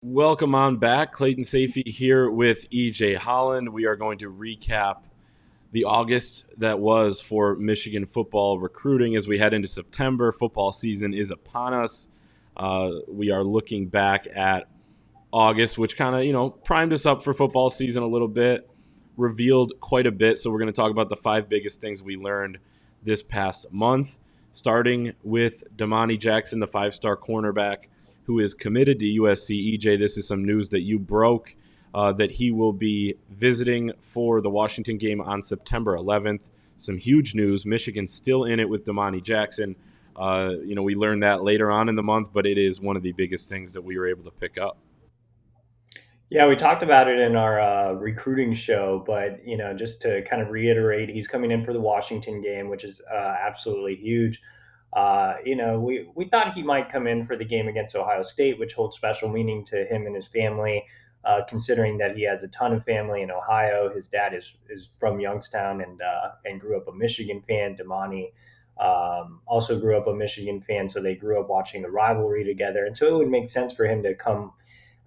Welcome on back. Clayton Sayfie here with EJ Holland. We are going to recap the August that was for Michigan football recruiting as we head into September. Football season is upon us. We are looking back at August, which kind of, primed us up for football season a little bit, revealed quite a bit. So we're going to talk about the five biggest things we learned this past month, starting with Domani Jackson, the five-star cornerback who is committed to USC. EJ, this is some news that you broke that he will be visiting for the Washington game on September 11th. Some huge news. Michigan's still in it with Domani Jackson. We learned that later on in the month, but it is one of the biggest things that we were able to pick up. Yeah, we talked about it in our recruiting show, but just to kind of reiterate, he's coming in for the Washington game, which is absolutely huge. We thought he might come in for the game against Ohio State, which holds special meaning to him and his family, considering that he has a ton of family in Ohio. His dad is from Youngstown and grew up a Michigan fan. Damani also grew up a Michigan fan, so they grew up watching the rivalry together, and so it would make sense for him to come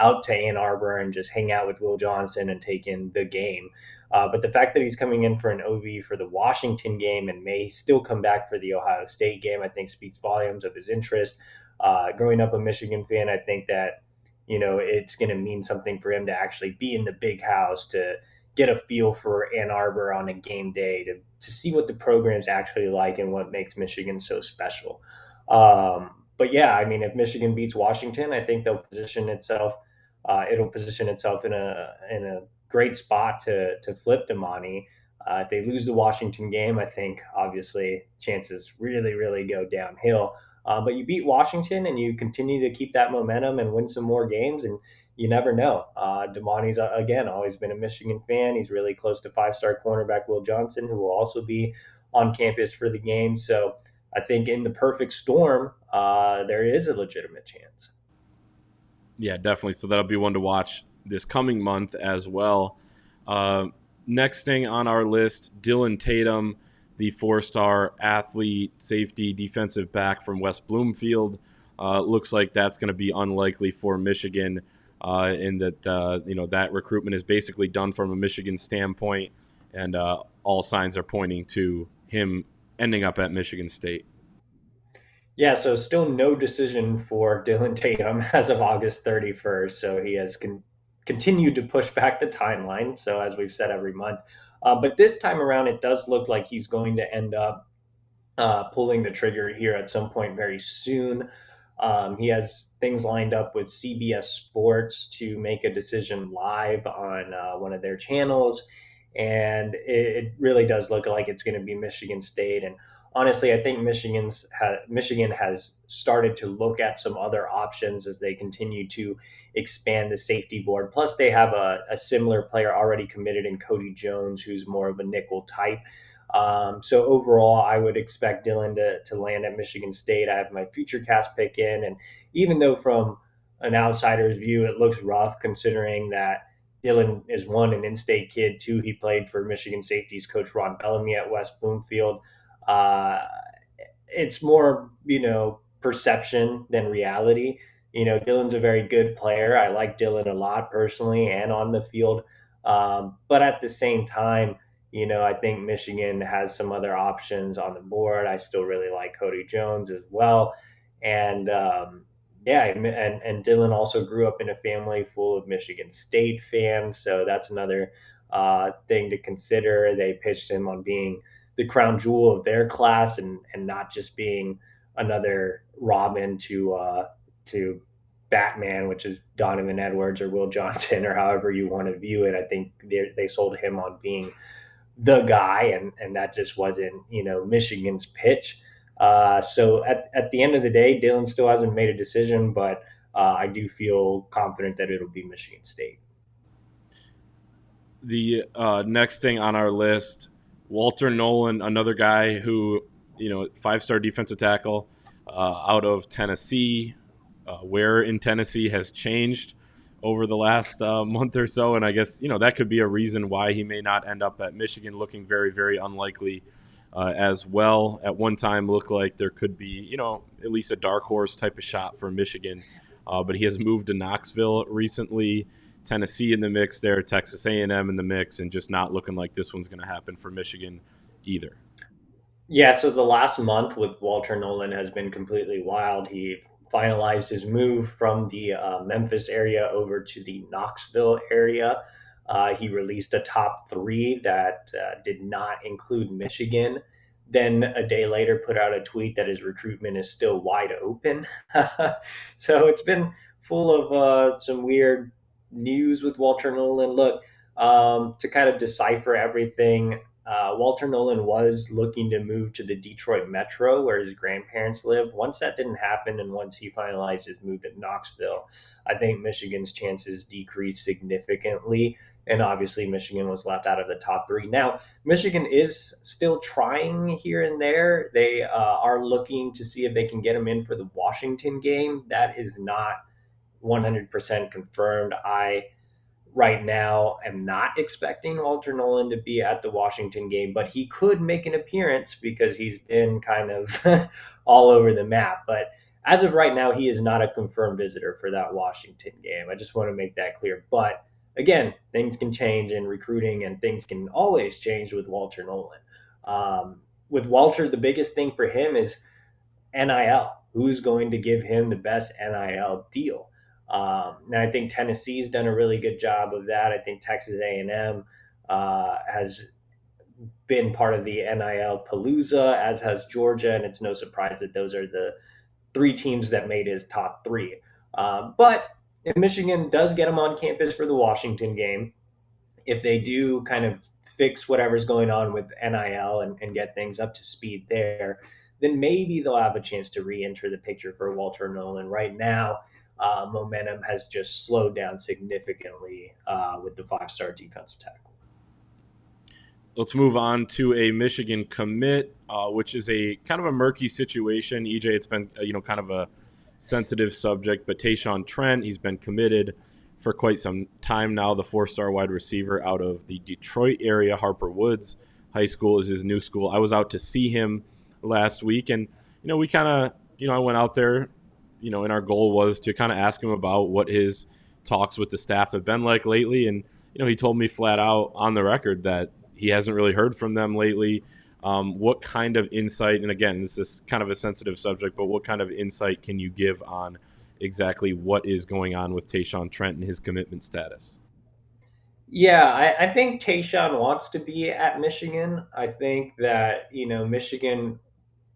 out to Ann Arbor and just hang out with Will Johnson and take in the game. But the fact that he's coming in for an OV for the Washington game and may still come back for the Ohio State game, I think speaks volumes of his interest. Growing up a Michigan fan, I think that, it's going to mean something for him to actually be in the big house, to get a feel for Ann Arbor on a game day, to see what the program's actually like and what makes Michigan so special. But yeah, I mean, if Michigan beats Washington, I think it'll position itself in a great spot to flip Damani. If they lose the Washington game, I think obviously chances really go downhill. But you beat Washington and you continue to keep that momentum and win some more games, and you never know. Damani's again always been a Michigan fan. He's really close to five-star cornerback Will Johnson, who will also be on campus for the game. So I think in the perfect storm, there is a legitimate chance. Yeah, definitely. So that'll be one to watch this coming month as well. Next thing on our list, Dylan Tatum, the four-star athlete, safety, defensive back from West Bloomfield. Looks like that's going to be unlikely for Michigan, in that that recruitment is basically done from a Michigan standpoint, and all signs are pointing to him ending up at Michigan State. Yeah, so still no decision for Dylan Tatum as of August 31st. So he has continued to push back the timeline. So, as we've said every month. But this time around, it does look like he's going to end up pulling the trigger here at some point very soon. He has things lined up with CBS Sports to make a decision live on one of their channels. And it really does look like it's going to be Michigan State. And honestly, I think Michigan has started to look at some other options as they continue to expand the safety board. Plus, they have a similar player already committed in Cody Jones, who's more of a nickel type. So overall, I would expect Dylan to land at Michigan State. I have my future cast pick in, and even though from an outsider's view it looks rough, considering that Dylan is one an in-state kid, two he played for Michigan safeties coach Ron Bellamy at West Bloomfield. Uh, it's more perception than reality. Dylan's a very good player. I like Dylan a lot personally and on the field, but at the same time, I think Michigan has some other options on the board. I still really like Cody Jones as well. And yeah, and Dylan also grew up in a family full of Michigan State fans. So that's another thing to consider. They pitched him on being the crown jewel of their class, and not just being another Robin to Batman, which is Donovan Edwards or Will Johnson or however you want to view it. I think they sold him on being the guy, and that just wasn't Michigan's pitch. So at the end of the day, Dylan still hasn't made a decision, but I do feel confident that it'll be Michigan State. The next thing on our list, Walter Nolan, another guy who, five-star defensive tackle out of Tennessee. Where in Tennessee has changed over the last month or so, and I guess that could be a reason why he may not end up at Michigan. Looking very unlikely as well. At one time, looked like there could be at least a dark horse type of shot for Michigan but he has moved to Knoxville recently. Tennessee in the mix there, Texas A&M in the mix, and just not looking like this one's going to happen for Michigan either. Yeah, so the last month with Walter Nolan has been completely wild. He finalized his move from the Memphis area over to the Knoxville area. He released a top three that did not include Michigan. Then a day later, put out a tweet that his recruitment is still wide open. So it's been full of some weird news with Walter Nolan. Look, to kind of decipher everything, Walter Nolan was looking to move to the Detroit metro where his grandparents live. Once that didn't happen, and once he finalized his move to Knoxville, I think Michigan's chances decreased significantly. And obviously, Michigan was left out of the top three. Now, Michigan is still trying here and there. They are looking to see if they can get him in for the Washington game. That is not 100% confirmed. I right now am not expecting Walter Nolan to be at the Washington game, but he could make an appearance because he's been kind of all over the map. But as of right now, he is not a confirmed visitor for that Washington game. I just want to make that clear. But again, things can change in recruiting, and things can always change with Walter Nolan. With Walter, the biggest thing for him is NIL. Who's going to give him the best NIL deal? And I think Tennessee's done a really good job of that. I think Texas A&M has been part of the NIL Palooza, as has Georgia, and it's no surprise that those are the three teams that made his top three. But if Michigan does get him on campus for the Washington game, if they do kind of fix whatever's going on with NIL and get things up to speed there, then maybe they'll have a chance to re-enter the picture for Walter Nolan. Right now, momentum has just slowed down significantly with the five-star defensive tackle. Let's move on to a Michigan commit, which is a kind of a murky situation. EJ, it's been kind of a sensitive subject, but Taishan Trent, he's been committed for quite some time now. The four-star wide receiver out of the Detroit area, Harper Woods High School is his new school. I was out to see him last week, and we kind of I went out there, and our goal was to kind of ask him about what his talks with the staff have been like lately, and he told me flat out on the record that he hasn't really heard from them lately. What kind of insight, and again, this is kind of a sensitive subject, but what kind of insight can you give on exactly what is going on with Taishan Trent and his commitment status? Yeah, I think Taishan wants to be at Michigan. I think that, Michigan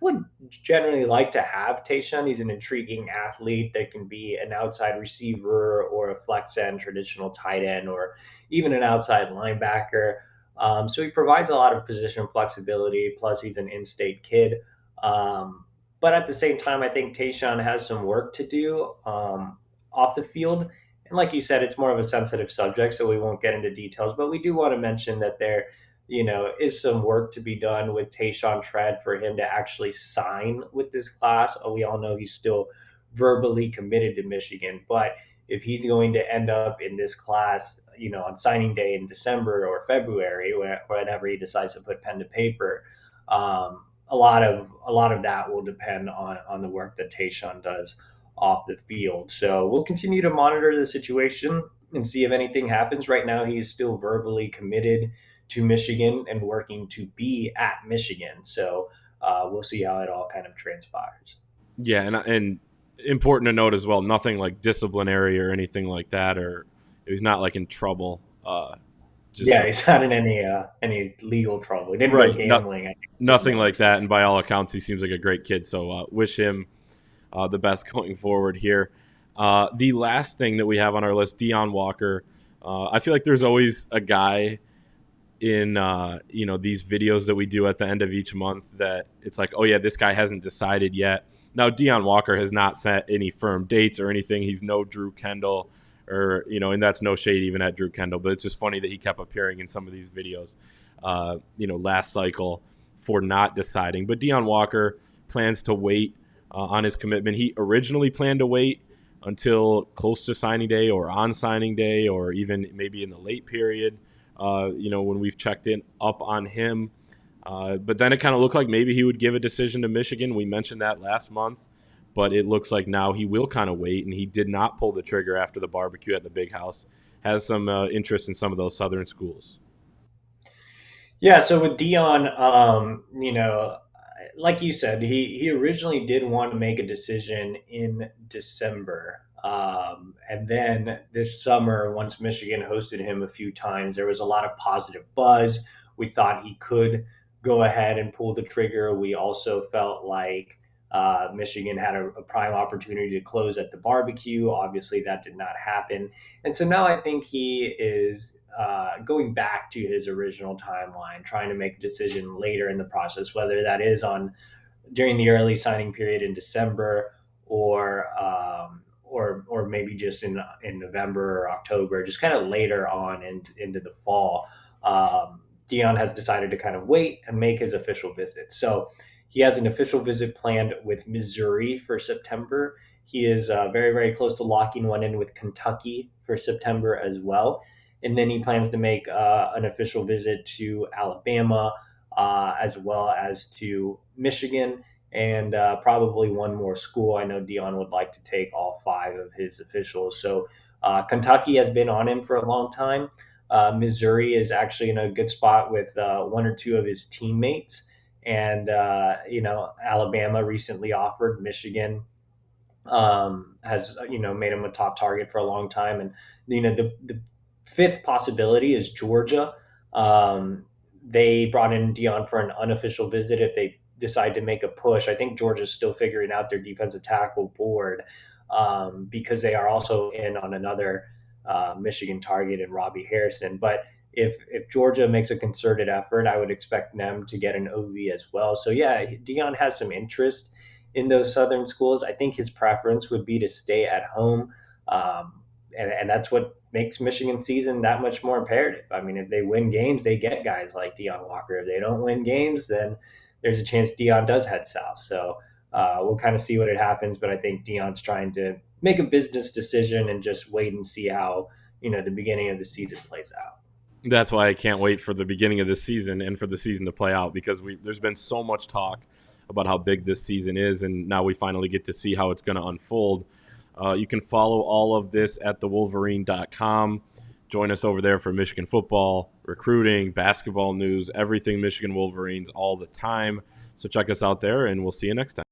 would generally like to have Taishan. He's an intriguing athlete that can be an outside receiver or a flex end, traditional tight end, or even an outside linebacker. So he provides a lot of position flexibility. Plus, he's an in-state kid. But at the same time, I think Taishan has some work to do off the field. And like you said, it's more of a sensitive subject, so we won't get into details. But we do want to mention that there, is some work to be done with Taishan Trent for him to actually sign with this class. We all know he's still verbally committed to Michigan, but if he's going to end up in this class, on signing day in December or February, whenever he decides to put pen to paper, a lot of that will depend on the work that Taishan does off the field. So we'll continue to monitor the situation and see if anything happens. Right now, he's still verbally committed to Michigan and working to be at Michigan. So we'll see how it all kind of transpires. Yeah, and important to note as well, nothing like disciplinary or anything like that, or he's not like in trouble. He's not in any legal trouble. He didn't go gambling. Nothing like that. And by all accounts, he seems like a great kid. So wish him the best going forward here. The last thing that we have on our list, Dionte Walker. I feel like there's always a guy in these videos that we do at the end of each month that it's like, oh yeah, this guy hasn't decided yet. Now Dionte Walker has not set any firm dates or anything. He's no Drew Kendall, or and that's no shade even at Drew Kendall, but it's just funny that he kept appearing in some of these videos last cycle for not deciding. But Dionte Walker plans to wait on his commitment. He originally planned to wait until close to signing day or on signing day, or even maybe in the late period, when we've checked in up on him. But then it kind of looked like maybe he would give a decision to Michigan. We mentioned that last month. but it looks like now he will kind of wait, and he did not pull the trigger after the barbecue at the Big House. Has some interest in some of those Southern schools. Yeah, so with Dion, like you said, he originally did want to make a decision in December. And then this summer, once Michigan hosted him a few times, there was a lot of positive buzz. We thought he could go ahead and pull the trigger. We also felt like Michigan had a prime opportunity to close at the barbecue. Obviously, that did not happen. And so now I think he is going back to his original timeline, trying to make a decision later in the process, whether that is on during the early signing period in December or maybe just in November or October, just kind of later on into the fall. Dion has decided to kind of wait and make his official visit. So he has an official visit planned with Missouri for September. He is very, very close to locking one in with Kentucky for September as well. And then he plans to make an official visit to Alabama as well as to Michigan and probably one more school. I know Dion would like to take all five of his officials. So Kentucky has been on him for a long time. Missouri is actually in a good spot with one or two of his teammates. And, Alabama recently offered. Michigan has, made him a top target for a long time. And, the fifth possibility is Georgia. They brought in Dion for an unofficial visit if they decide to make a push. I think Georgia's still figuring out their defensive tackle board because they are also in on another Michigan target in Robbie Harrison. But if Georgia makes a concerted effort, I would expect them to get an OV as well. So yeah, Dion has some interest in those Southern schools. I think his preference would be to stay at home. And that's what makes Michigan season that much more imperative. I mean, if they win games, they get guys like Dionte Walker. If they don't win games, then there's a chance Dion does head south. So we'll kind of see what it happens. But I think Dion's trying to make a business decision and just wait and see how, the beginning of the season plays out. That's why I can't wait for the beginning of this season and for the season to play out, because there's been so much talk about how big this season is, and now we finally get to see how it's going to unfold. You can follow all of this at thewolverine.com. Join us over there for Michigan football, recruiting, basketball news, everything Michigan Wolverines all the time. So check us out there, and we'll see you next time.